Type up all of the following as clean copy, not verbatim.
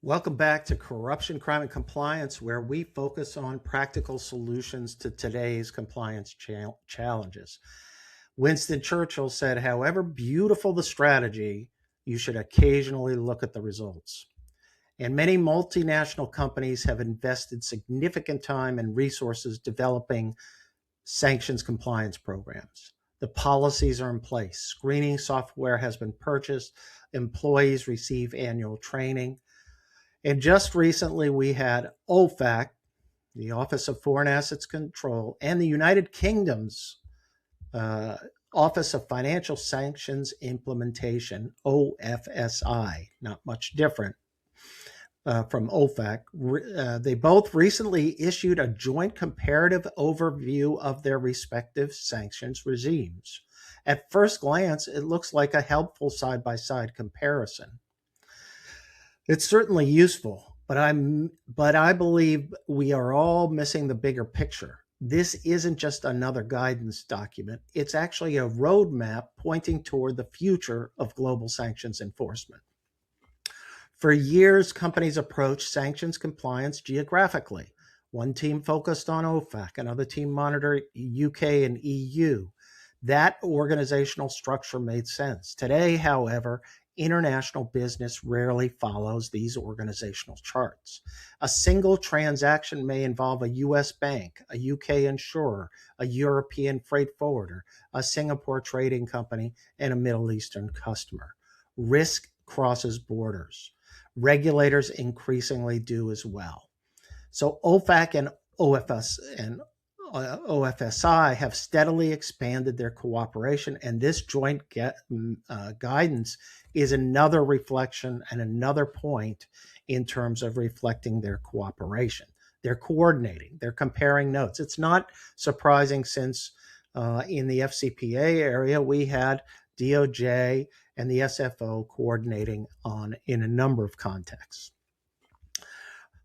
Welcome back to Corruption, Crime, and Compliance, where we focus on practical solutions to today's compliance challenges. Winston Churchill said, however beautiful the strategy, you should occasionally look at the results. And many multinational companies have invested significant time and resources developing sanctions compliance programs. The policies are in place. Screening software has been purchased. Employees receive annual training. And just recently, we had OFAC, the Office of Foreign Assets Control, and the United Kingdom's uh, Office of Financial Sanctions Implementation, OFSI, not much different from OFAC. They both recently issued a joint comparative overview of their respective sanctions regimes. At first glance, it looks like a helpful side by side comparison. It's certainly useful, but I believe we are all missing the bigger picture. This isn't just another guidance document. It's actually a roadmap pointing toward the future of global sanctions enforcement. For years, companies approached sanctions compliance geographically. One team focused on OFAC, another team monitored UK and EU. That organizational structure made sense. Today, however, international business rarely follows these organizational charts. A single transaction may involve a US bank, a UK insurer, a European freight forwarder, a Singapore trading company, and a Middle Eastern customer. Risk crosses borders. Regulators increasingly do as well. So OFAC and OFSI have steadily expanded their cooperation, and this joint guidance is another reflection and another point in terms of reflecting their cooperation. They're coordinating, they're comparing notes. It's not surprising since in the FCPA area, we had DOJ and the SFO coordinating in a number of contexts.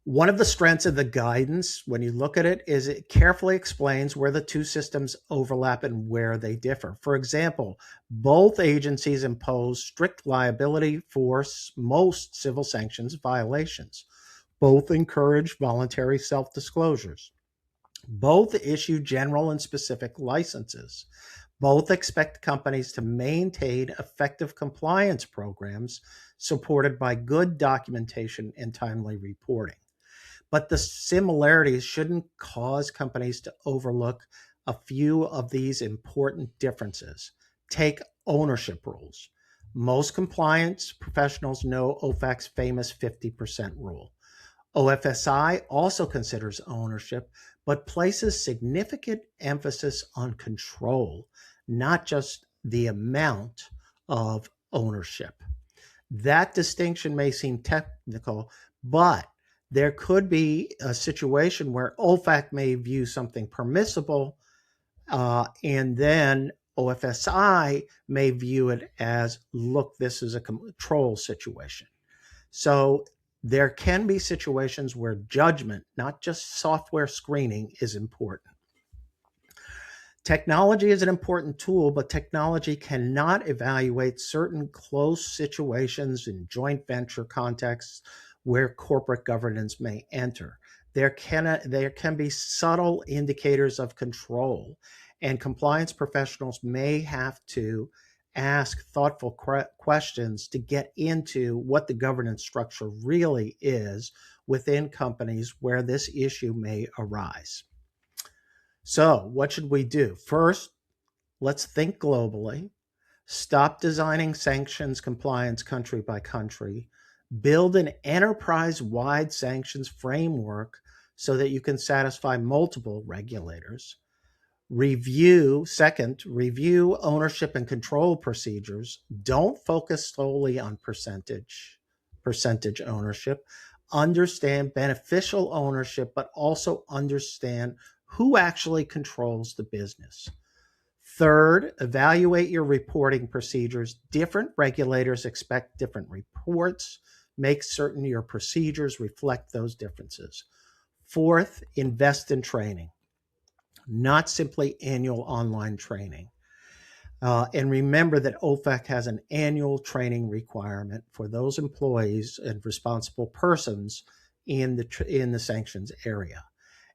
One of the strengths of the guidance, when you look at it, is it carefully explains where the two systems overlap and where they differ. For example, both agencies impose strict liability for most civil sanctions violations. Both encourage voluntary self-disclosures. Both issue general and specific licenses. Both expect companies to maintain effective compliance programs supported by good documentation and timely reporting. But the similarities shouldn't cause companies to overlook a few of these important differences. Take ownership rules. Most compliance professionals know OFAC's famous 50% rule. OFSI also considers ownership, but places significant emphasis on control, not just the amount of ownership. That distinction may seem technical, but there could be a situation where OFAC may view something permissible, and then OFSI may view it as, look, this is a control situation. So there can be situations where judgment, not just software screening, is important. Technology is an important tool, but technology cannot evaluate certain close situations in joint venture contexts where corporate governance may enter. There can be subtle indicators of control, and compliance professionals may have to ask thoughtful questions to get into what the governance structure really is within companies where this issue may arise. So, what should we do? First, let's think globally. Stop designing sanctions compliance country by country. Build an enterprise-wide sanctions framework so that you can satisfy multiple regulators. Review ownership and control procedures. Don't focus solely on percentage ownership. Understand beneficial ownership, but also understand who actually controls the business. Third, evaluate your reporting procedures. Different regulators expect different reports. Make certain your procedures reflect those differences. Fourth, invest in training, not simply annual online training. And remember that OFAC has an annual training requirement for those employees and responsible persons in the sanctions area.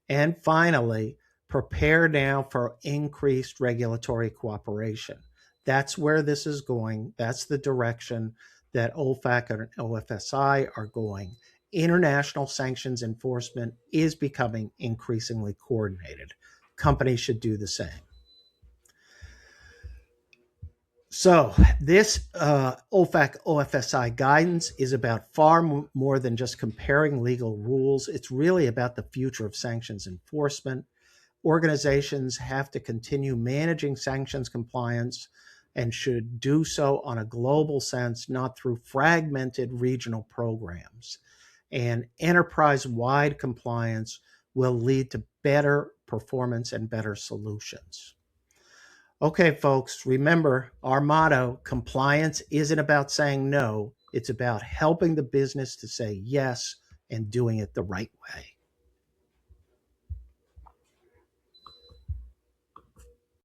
And finally, prepare now for increased regulatory cooperation. That's where this is going. That's the direction that OFAC and OFSI are going. International sanctions enforcement is becoming increasingly coordinated. Companies should do the same. So this OFAC OFSI guidance is about far more than just comparing legal rules. It's really about the future of sanctions enforcement. Organizations have to continue managing sanctions compliance and should do so on a global sense, not through fragmented regional programs. And enterprise-wide compliance will lead to better performance and better solutions. Okay, folks, remember our motto, compliance isn't about saying no, it's about helping the business to say yes and doing it the right way.